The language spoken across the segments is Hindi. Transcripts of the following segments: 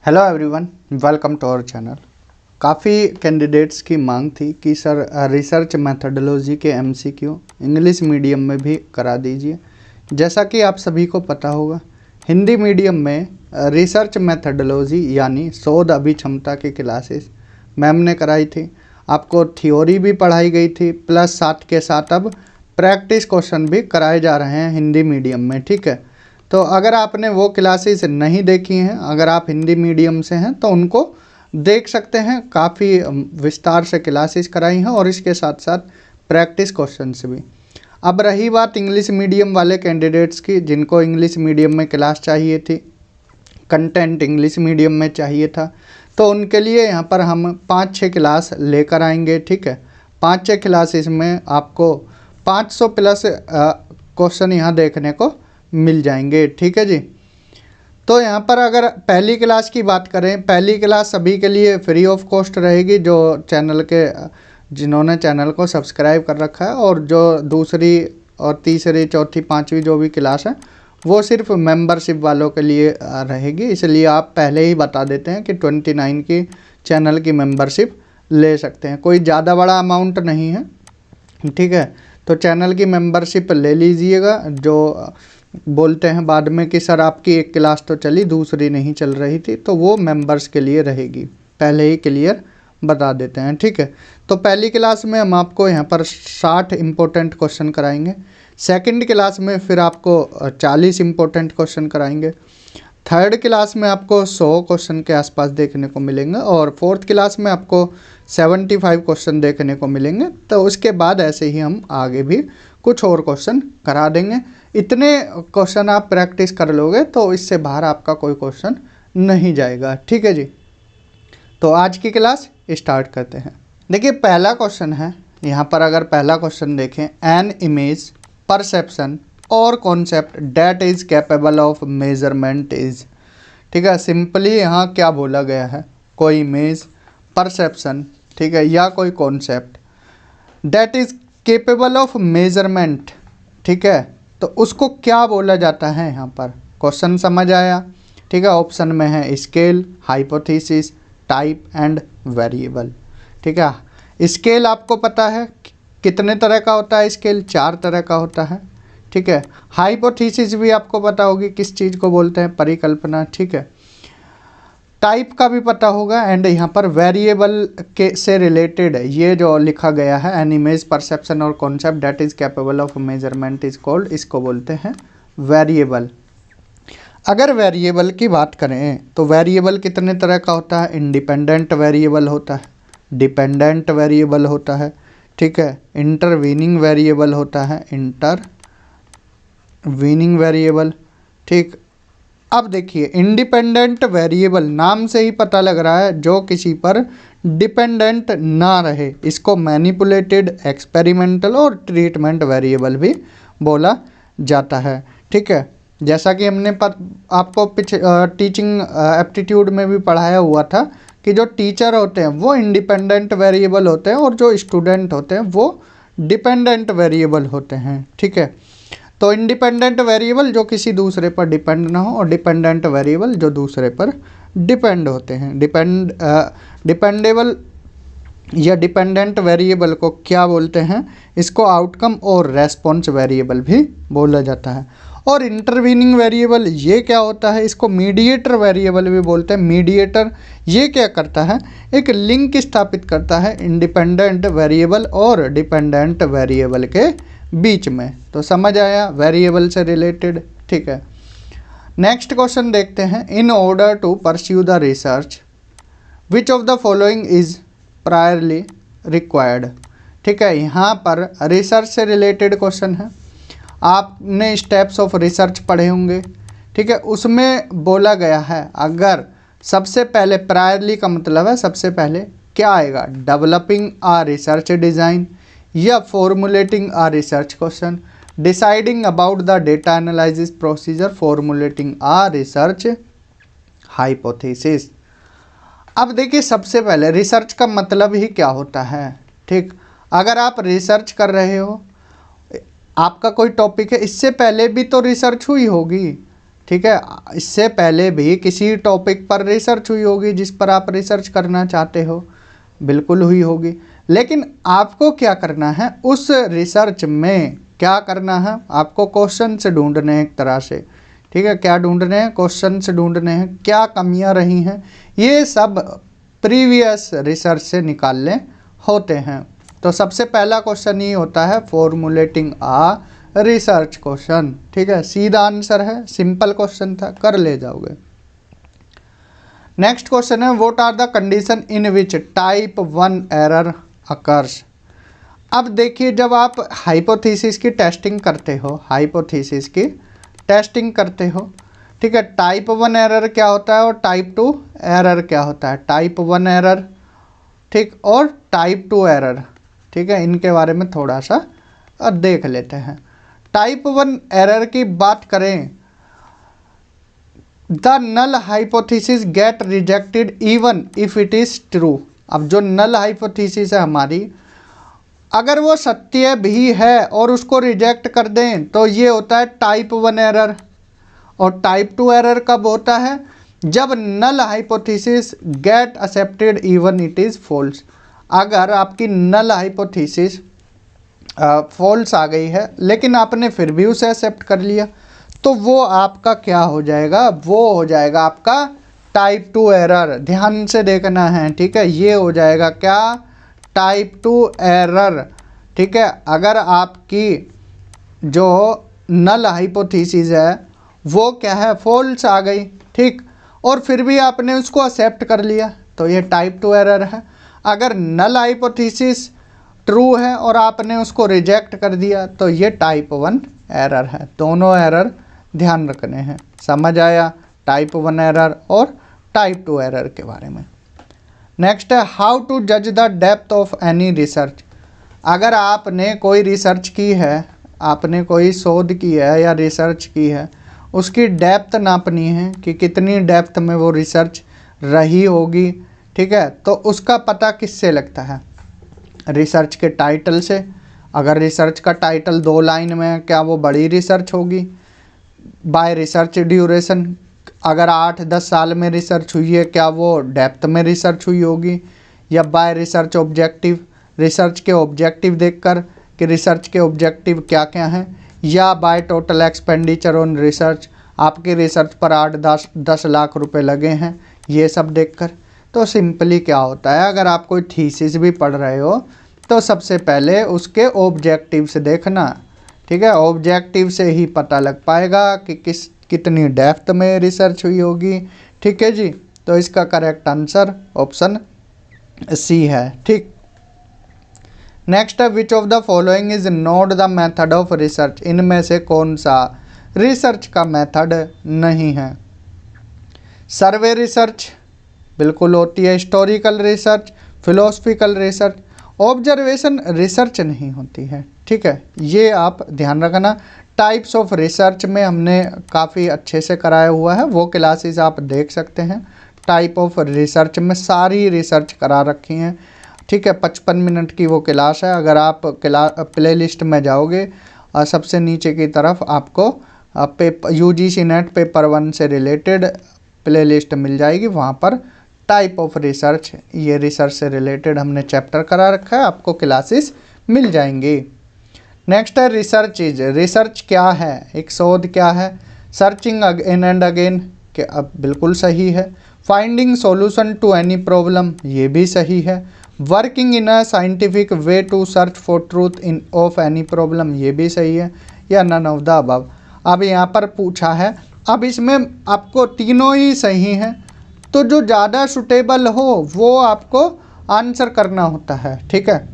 Hello everyone, welcome to our channel. काफ़ी कैंडिडेट्स की मांग थी कि सर रिसर्च मेथडोलॉजी के एमसीक्यू इंग्लिश मीडियम में भी करा दीजिए। जैसा कि आप सभी को पता होगा, हिंदी मीडियम में रिसर्च मेथडोलॉजी यानी शोध अभिक्षमता की क्लासेस मैम ने कराई थी। आपको थ्योरी भी पढ़ाई गई थी, प्लस साथ के साथ अब प्रैक्टिस क्वेश्चन भी कराए जा रहे हैं हिंदी मीडियम में। ठीक है, तो अगर आपने वो क्लासेस नहीं देखी हैं, अगर आप हिंदी मीडियम से हैं तो उनको देख सकते हैं। काफ़ी विस्तार से क्लासेस कराई हैं और इसके साथ साथ प्रैक्टिस क्वेश्चंस भी। अब रही बात इंग्लिश मीडियम वाले कैंडिडेट्स की, जिनको इंग्लिश मीडियम में क्लास चाहिए थी, कंटेंट इंग्लिश मीडियम में चाहिए था, तो उनके लिए यहाँ पर हम 5-6 क्लास लेकर आएंगे। ठीक है, 5-6 क्लासेस में आपको 500 प्लस क्वेश्चन यहाँ देखने को मिल जाएंगे। ठीक है जी। तो यहाँ पर अगर पहली क्लास की बात करें, पहली क्लास सभी के लिए फ्री ऑफ कॉस्ट रहेगी, जो चैनल के जिन्होंने चैनल को सब्सक्राइब कर रखा है, और जो दूसरी और तीसरी चौथी पांचवी जो भी क्लास है वो सिर्फ मेंबरशिप वालों के लिए रहेगी। इसलिए आप पहले ही बता देते हैं कि 29 की चैनल की मेंबरशिप ले सकते हैं। कोई ज़्यादा बड़ा अमाउंट नहीं है। ठीक है, तो चैनल की मेंबरशिप ले लीजिएगा। जो बोलते हैं बाद में कि सर आपकी एक क्लास तो चली, दूसरी नहीं चल रही थी, तो वो मेंबर्स के लिए रहेगी, पहले ही क्लियर बता देते हैं। ठीक है, तो पहली क्लास में हम आपको यहाँ पर 60 इम्पोर्टेंट क्वेश्चन कराएंगे। सेकंड क्लास में फिर आपको 40 इम्पोर्टेंट क्वेश्चन कराएंगे। थर्ड क्लास में आपको 100 क्वेश्चन के आसपास देखने को मिलेंगे, और फोर्थ क्लास में आपको 75 क्वेश्चन देखने को मिलेंगे। तो उसके बाद ऐसे ही हम आगे भी कुछ और क्वेश्चन करा देंगे। इतने क्वेश्चन आप प्रैक्टिस कर लोगे तो इससे बाहर आपका कोई क्वेश्चन नहीं जाएगा। ठीक है जी, तो आज की क्लास स्टार्ट करते हैं। देखिए पहला क्वेश्चन है यहाँ पर, अगर पहला क्वेश्चन देखें, एन इमेज परसेप्शन और concept that is capable of measurement is. ठीक है, सिंपली यहाँ क्या बोला गया है, कोई इमेज, परसेप्शन, ठीक है, या कोई concept that is capable of measurement. ठीक है, तो उसको क्या बोला जाता है यहाँ पर। क्वेश्चन समझ आया। ठीक है, ऑप्शन में है scale, hypothesis, type and variable. ठीक है, स्केल आपको पता है कितने तरह का होता है, स्केल 4 तरह का होता है। ठीक है, हाइपोथेसिस भी आपको पता होगी किस चीज़ को बोलते हैं, परिकल्पना। ठीक है, टाइप का भी पता होगा, एंड यहाँ पर वेरिएबल के से रिलेटेड ये जो लिखा गया है, एन इमेज परसेप्शन और concept that is capable of measurement is called, इसको बोलते हैं वेरिएबल। अगर वेरिएबल की बात करें तो वेरिएबल कितने तरह का होता है, इंडिपेंडेंट वेरिएबल होता है, डिपेंडेंट वेरिएबल होता है, ठीक है, इंटरवीनिंग वेरिएबल होता है, इंटरवीनिंग वेरिएबल। ठीक, अब देखिए इंडिपेंडेंट वेरिएबल नाम से ही पता लग रहा है जो किसी पर डिपेंडेंट ना रहे, इसको मैनिपुलेटेड, एक्सपेरिमेंटल और ट्रीटमेंट वेरिएबल भी बोला जाता है। ठीक है, जैसा कि हमने आपको टीचिंग एप्टीट्यूड में भी पढ़ाया हुआ था कि जो टीचर होते हैं वो इंडिपेंडेंट वेरिएबल होते हैं, और जो स्टूडेंट होते हैं वो डिपेंडेंट वेरिएबल होते हैं। ठीक है, तो इंडिपेंडेंट वेरिएबल जो किसी दूसरे पर डिपेंड ना हो, और डिपेंडेंट वेरिएबल जो दूसरे पर डिपेंड होते हैं। डिपेंडेबल या डिपेंडेंट वेरिएबल को क्या बोलते हैं, इसको आउटकम और रेस्पॉन्स वेरिएबल भी बोला जाता है। और इंटरवीनिंग वेरिएबल ये क्या होता है, इसको मीडिएटर वेरिएबल भी बोलते हैं। मीडिएटर ये क्या करता है, एक लिंक स्थापित करता है इंडिपेंडेंट वेरिएबल और डिपेंडेंट वेरिएबल के बीच में। तो समझ आया, वेरिएबल से रिलेटेड। ठीक है, नेक्स्ट क्वेश्चन देखते हैं। In order to pursue the research which of the following is priorly required. ठीक है, यहाँ पर रिसर्च से रिलेटेड क्वेश्चन है। आपने स्टेप्स ऑफ रिसर्च पढ़े होंगे। ठीक है, उसमें बोला गया है, अगर सबसे पहले, प्रायरली का मतलब है सबसे पहले, क्या आएगा, डेवलपिंग आ रिसर्च डिज़ाइन, या formulating a research question, deciding about the data analysis procedure, formulating a research hypothesis. अब देखिए सबसे पहले रिसर्च का मतलब ही क्या होता है। ठीक, अगर आप रिसर्च कर रहे हो, आपका कोई टॉपिक है, इससे पहले भी तो रिसर्च हुई होगी। ठीक है, इससे पहले भी किसी टॉपिक पर रिसर्च हुई होगी जिस पर आप रिसर्च करना चाहते हो, बिल्कुल हुई होगी। लेकिन आपको क्या करना है, उस रिसर्च में क्या करना है, आपको क्वेश्चन से ढूंढने हैं एक तरह से। ठीक है, क्या ढूंढने हैं, क्वेश्चन से ढूंढने हैं, क्या कमियां रही हैं, ये सब प्रीवियस रिसर्च से निकालने होते हैं। तो सबसे पहला क्वेश्चन ये होता है फॉर्मुलेटिंग आ रिसर्च क्वेश्चन। ठीक है, सीधा आंसर है, सिंपल क्वेश्चन था, कर ले जाओगे। नेक्स्ट क्वेश्चन है what are the condition in which type 1 error occurs. अब देखिए, जब आप हाइपोथेसिस की टेस्टिंग करते हो, हाइपोथेसिस की टेस्टिंग करते हो, ठीक है, टाइप 1 एरर क्या होता है और टाइप 2 एरर क्या होता है। टाइप 1 एरर, ठीक, और टाइप 2 एरर, ठीक है, इनके बारे में थोड़ा सा देख लेते हैं। टाइप 1 एरर की बात करें, the null hypothesis get rejected even if it is true. अब जो नल हाइपोथेसिस है हमारी, अगर वो सत्य भी है और उसको रिजेक्ट कर दें तो ये होता है टाइप 1 एरर। और टाइप 2 एरर कब होता है, जब null hypothesis get accepted even it is false. अगर आपकी नल हाइपोथेसिस फॉल्स आ गई है लेकिन आपने फिर भी उसे एक्सेप्ट कर लिया, तो वो आपका क्या हो जाएगा, वो हो जाएगा आपका टाइप 2 एरर। ध्यान से देखना है, ठीक है, ये हो जाएगा क्या, टाइप 2 एरर। ठीक है, अगर आपकी जो नल हाइपोथेसिस है वो क्या है, फॉल्स आ गई, ठीक, और फिर भी आपने उसको एक्सेप्ट कर लिया, तो ये टाइप 2 एरर है। अगर नल हाइपोथेसिस ट्रू है और आपने उसको रिजेक्ट कर दिया तो ये टाइप 1 एरर है। दोनों एरर ध्यान रखने हैं। समझ आया टाइप 1 एरर और टाइप 2 एरर के बारे में। नेक्स्ट है हाउ टू जज the depth of any research. अगर आपने कोई रिसर्च की है, आपने कोई शोध की है या रिसर्च की है, उसकी डेप्थ नापनी है कि कितनी डेप्थ में वो रिसर्च रही होगी, ठीक है, तो उसका पता किससे लगता है, रिसर्च के टाइटल से। अगर रिसर्च का टाइटल 2 लाइन में है, क्या वो बड़ी रिसर्च होगी। बाय रिसर्च ड्यूरेशन, अगर 8-10 साल में रिसर्च हुई है, क्या वो डेप्थ में रिसर्च हुई होगी। या बाय रिसर्च ऑब्जेक्टिव, रिसर्च के ऑब्जेक्टिव देखकर कि रिसर्च के ऑब्जेक्टिव क्या क्या हैं। या by total expenditure on research, आपकी रिसर्च पर 8-10 लाख रुपए लगे हैं, ये सब देखकर। तो सिंपली क्या होता है, अगर आप कोई थीसिस भी पढ़ रहे हो तो सबसे पहले उसके ऑब्जेक्टिव से देखना, ठीक है, ऑब्जेक्टिव से ही पता लग पाएगा कि कितनी डेप्थ में रिसर्च हुई होगी। ठीक है जी, तो इसका करेक्ट आंसर ऑप्शन सी है। ठीक, नेक्स्ट है विच of the following is not the method of research. इनमें से कौन सा रिसर्च का मेथड नहीं है। सर्वे रिसर्च बिल्कुल होती है, historical research, philosophical research, observation research नहीं होती है। ठीक है, ये आप ध्यान रखना। टाइप्स ऑफ रिसर्च में हमने काफ़ी अच्छे से कराया हुआ है, वो क्लासेस आप देख सकते हैं। टाइप ऑफ रिसर्च में सारी रिसर्च करा रखी हैं। ठीक है, 55 मिनट की वो क्लास है। अगर आप प्ले लिस्ट में जाओगे, सबसे नीचे की तरफ आपको UGC नेट पेपर 1 से रिलेटेड प्ले लिस्ट मिल जाएगी। वहाँ पर टाइप ऑफ रिसर्च, ये रिसर्च से रिलेटेड हमने चैप्टर करा रखा है, आपको क्लासेस मिल जाएंगी। नेक्स्ट है रिसर्च इज, रिसर्च क्या है, एक शोध क्या है। सर्चिंग अगेन एंड अगेन, के अब बिल्कुल सही है। Finding solution to any problem, ये भी सही है। Working in a scientific way to search for truth in of any problem, ये भी सही है। या नन ऑफ द अबव। अब यहाँ पर पूछा है, अब इसमें आपको तीनों ही सही हैं, तो जो ज़्यादा सुटेबल हो वो आपको आंसर करना होता है। ठीक है,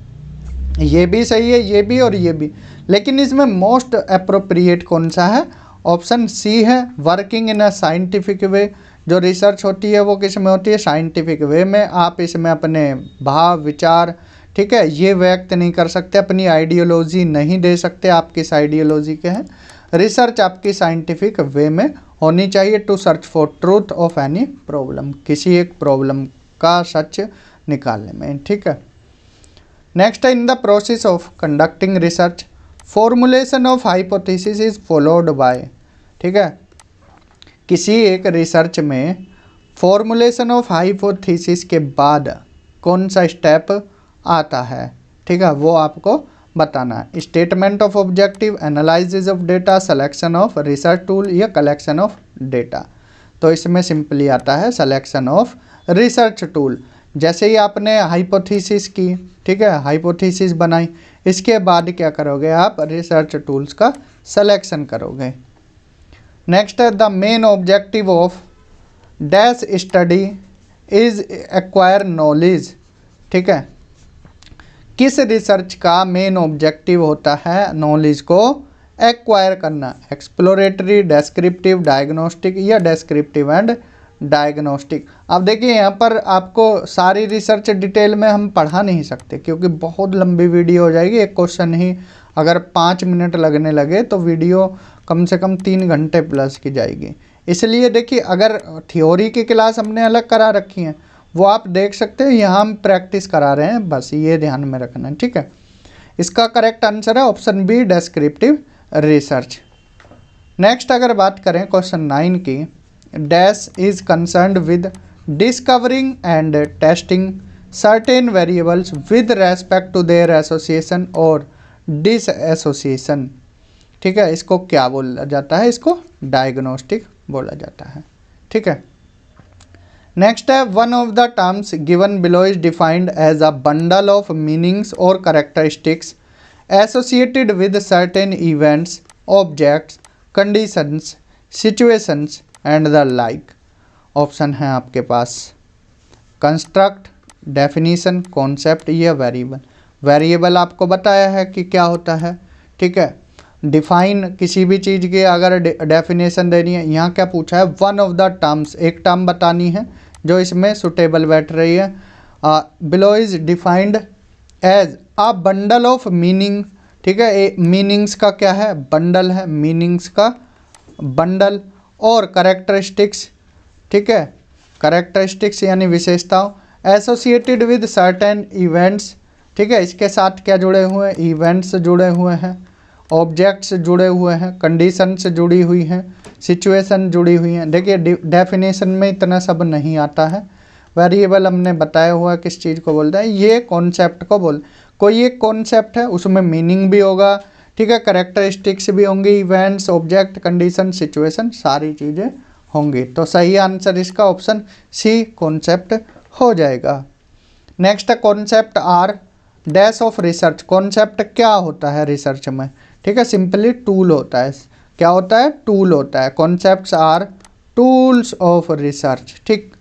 ये भी सही है, ये भी और ये भी, लेकिन इसमें मोस्ट अप्रोप्रिएट कौन सा है, ऑप्शन सी है, वर्किंग इन अ साइंटिफिक वे। जो रिसर्च होती है वो किस में होती है, साइंटिफिक वे में। आप इसमें अपने भाव विचार, ठीक है, ये व्यक्त नहीं कर सकते, अपनी आइडियोलॉजी नहीं दे सकते, आप किस आइडियोलॉजी के हैं। रिसर्च आपकी साइंटिफिक वे में होनी चाहिए to search for truth of any problem, किसी एक प्रॉब्लम का सच निकालने में। ठीक है, नेक्स्ट है in the process of conducting research formulation of hypothesis is followed by. ठीक है, किसी एक रिसर्च में फॉर्मुलेशन ऑफ हाइपोथेसिस के बाद कौन सा स्टेप आता है, ठीक है, वो आपको बताना है। Statement of objective, analysis of data, selection of research tool या कलेक्शन ऑफ डेटा। तो इसमें सिंपली आता है सिलेक्शन ऑफ रिसर्च टूल। जैसे ही आपने हाइपोथेसिस की, ठीक है, हाइपोथेसिस बनाई, इसके बाद क्या करोगे आप, रिसर्च टूल्स का सिलेक्शन करोगे। नेक्स्ट है the main objective of dash study is acquire knowledge, ठीक है, किस रिसर्च का मेन ऑब्जेक्टिव होता है नॉलेज को एक्वायर करना, एक्सप्लोरेटरी, डेस्क्रिप्टिव, डायग्नोस्टिक या डेस्क्रिप्टिव एंड डायग्नोस्टिक। अब देखिए यहाँ पर आपको सारी रिसर्च डिटेल में हम पढ़ा नहीं सकते क्योंकि बहुत लंबी वीडियो हो जाएगी। एक क्वेश्चन ही अगर 5 मिनट लगने लगे तो वीडियो कम से कम 3 घंटे प्लस की जाएगी। इसलिए देखिए अगर थ्योरी की क्लास हमने अलग करा रखी है वो आप देख सकते हो, यहाँ हम प्रैक्टिस करा रहे हैं, बस ये ध्यान में रखना है, ठीक है। इसका करेक्ट आंसर है option B, descriptive research. Next अगर बात करें क्वेश्चन 9 की, dash is concerned with discovering and testing certain variables with respect to their association और डिसएसोसिएशन, ठीक है, इसको क्या बोला जाता है, इसको डायग्नोस्टिक बोला जाता है, ठीक है। नेक्स्ट है one of the terms given below is defined as a bundle of meanings और characteristics associated with certain events, objects, conditions, situations and the like. Option है आपके पास कंस्ट्रक्ट, डेफिनीशन, कॉन्सेप्ट या वेरिएबल। वेरिएबल आपको बताया है कि क्या होता है, ठीक है। डिफाइन किसी भी चीज़ की अगर डेफिनेशन देनी है, यहाँ क्या पूछा है, वन ऑफ द टर्म्स, एक टर्म बतानी है जो इसमें सुटेबल बैठ रही है। Below is defined as a bundle of meaning, ठीक है, मीनिंग्स का क्या है, बंडल है, मीनिंग्स का बंडल, और करेक्टरिस्टिक्स, ठीक है, करेक्टरिस्टिक्स यानी विशेषताओं, एसोसिएटेड विद सर्टेन इवेंट्स, ठीक है, इसके साथ क्या जुड़े हुए हैं, इवेंट्स जुड़े हुए हैं, ऑब्जेक्ट्स जुड़े हुए हैं, कंडीशंस जुड़ी हुई हैं, सिचुएशन जुड़ी हुई हैं। देखिए डेफिनेशन में इतना सब नहीं आता है। वेरिएबल हमने बताया हुआ किस चीज़ को बोलता है, ये कॉन्सेप्ट को बोल, कोई एक कॉन्सेप्ट है उसमें मीनिंग भी होगा, ठीक है, करेक्टरिस्टिक्स भी होंगी, इवेंट्स, ऑब्जेक्ट, कंडीशन, सिचुएशन, सारी चीज़ें होंगी। तो सही आंसर इसका ऑप्शन सी कॉन्सेप्ट हो जाएगा। नेक्स्ट है concept are dash of research. Concept क्या होता है रिसर्च में, ठीक है, सिंपली टूल होता है। क्या होता है, टूल होता है। Concepts are tools of research, ठीक।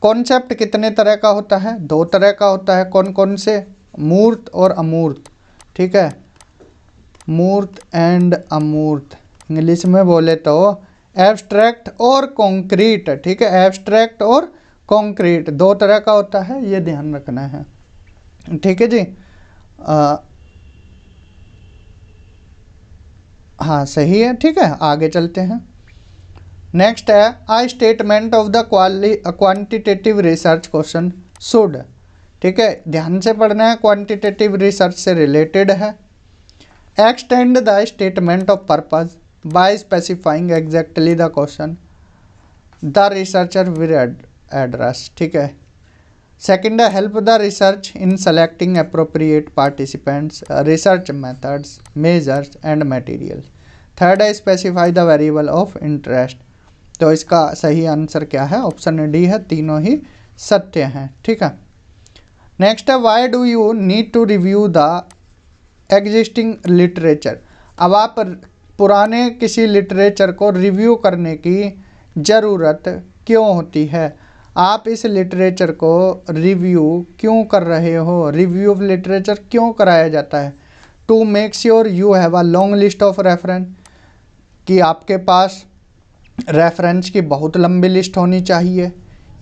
कॉन्सेप्ट कितने तरह का होता है, 2 तरह का होता है। कौन कौन से, मूर्त और अमूर्त, ठीक है, मूर्त एंड अमूर्त। इंग्लिश में बोले तो एब्स्ट्रैक्ट और कॉन्क्रीट, ठीक है, एब्स्ट्रैक्ट और कॉन्क्रीट 2 तरह का होता है, ये ध्यान रखना है, ठीक है जी। हाँ सही है, ठीक है, आगे चलते हैं। नेक्स्ट है I statement of the quantitative research question should, ठीक है, ध्यान से पढ़ना है, क्वांटिटेटिव रिसर्च से रिलेटेड है। Extend the statement of purpose by specifying exactly the question the researcher will address, ठीक है। सेकेंड है help the research in selecting appropriate participants, research methods, measures and material. Third है specify the variable of interest. तो इसका सही आंसर क्या है, ऑप्शन डी है, तीनों ही सत्य हैं, ठीक है। नेक्स्ट है why do you need to review the existing literature. अब आप पुराने किसी लिटरेचर को रिव्यू करने की ज़रूरत क्यों होती है, आप इस लिटरेचर को रिव्यू क्यों कर रहे हो, रिव्यू ऑफ लिटरेचर क्यों कराया जाता है। To make sure you have a long list of reference, कि आपके पास रेफरेंस की बहुत लंबी लिस्ट होनी चाहिए,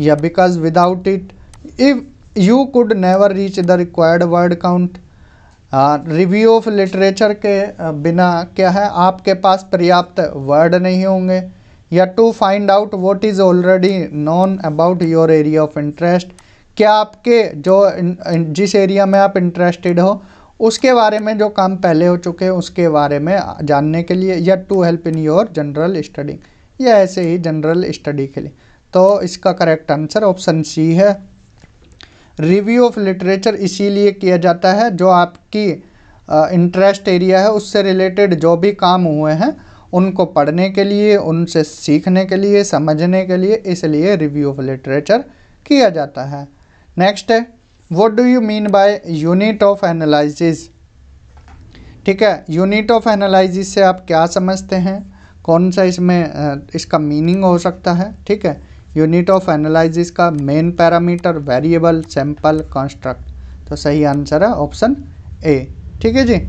या because without it if you could never reach the required word count. Review of literature के बिना क्या है, आपके पास पर्याप्त वर्ड नहीं होंगे, या to find out what is already known about your area of interest, क्या आपके जो जिस एरिया में आप इंटरेस्टेड हो उसके बारे में जो काम पहले हो चुके हैं उसके बारे में जानने के लिए, या to help in your general study, या ऐसे ही जनरल स्टडी के लिए। तो इसका करेक्ट आंसर ऑप्शन सी है। रिव्यू ऑफ लिटरेचर इसीलिए किया जाता है जो आपकी इंटरेस्ट एरिया है उससे रिलेटेड जो भी काम हुए हैं उनको पढ़ने के लिए, उनसे सीखने के लिए, समझने के लिए, इसलिए रिव्यू ऑफ लिटरेचर किया जाता है। नेक्स्ट है, what do you mean by unit of analysis. ठीक है, यूनिट ऑफ एनालिसिस से आप क्या समझते हैं, कौन सा इसमें इसका मीनिंग हो सकता है। ठीक है, यूनिट ऑफ एनालिसिस का main parameter, variable, sample, construct. तो सही आंसर है ऑप्शन ए। ठीक है जी।